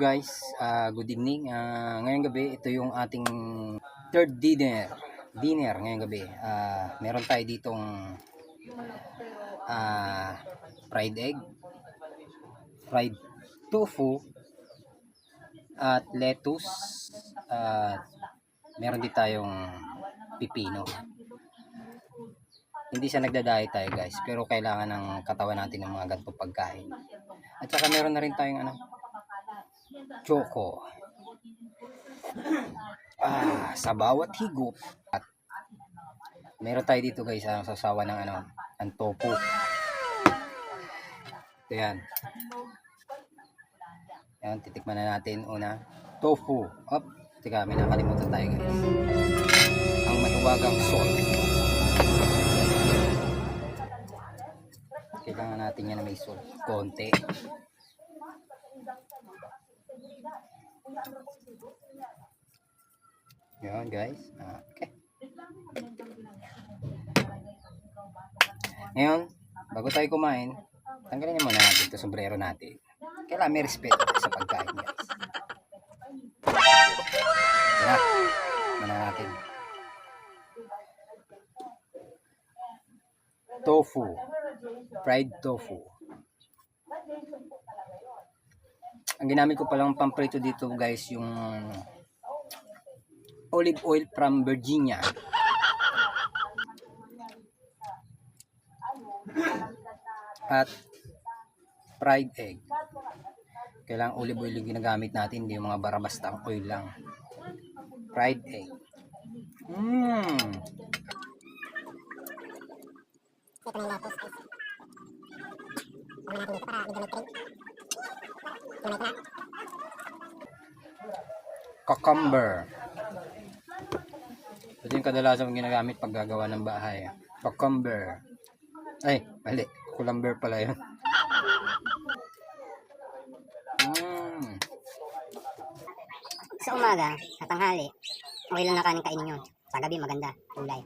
guys, good evening. Ngayong gabi, ito yung ating third dinner ngayong gabi. Meron tayo ditong fried egg, fried tofu, at lettuce, at meron din tayong pipino. Hindi siya nagda-diet tayo guys, pero kailangan ng katawan natin ng mga ganitong pagkain. At saka meron na rin tayong choco. Sa bawat higop. At meron tayo dito guys, sasawa ng ng tofu. Ito yan. Yan, titikman na natin una. Tofu. Teka, may nakalimutan tayo guys. Ang mahiwagang salt. Kailangan natin yan na may salt. Konti. Yan guys. Okay. Ngayon, bago tayo kumain, tanggalin niyo muna natin ito sombrero natin. Kailangan may respeto sa pagkain guys. Tara, muna natin. Tofu. Fried tofu. Ang ginamit ko palang pamprito dito guys, yung olive oil from Virginia. At fried egg. Kailangan olive oil yung ginagamit natin, hindi yung mga barabastang oil lang. Fried egg. Ito na yung lettuce guys. Ano natin dito para medyo may cream. Cucumber. Ito yung kadalasan ginagamit pag gagawa ng bahay. Cucumber. Ay, mali. Cucumber pala yun. Sa umaga, sa tanghali, okay lang na kanin kainin yun. Sa gabi, maganda. Kulay.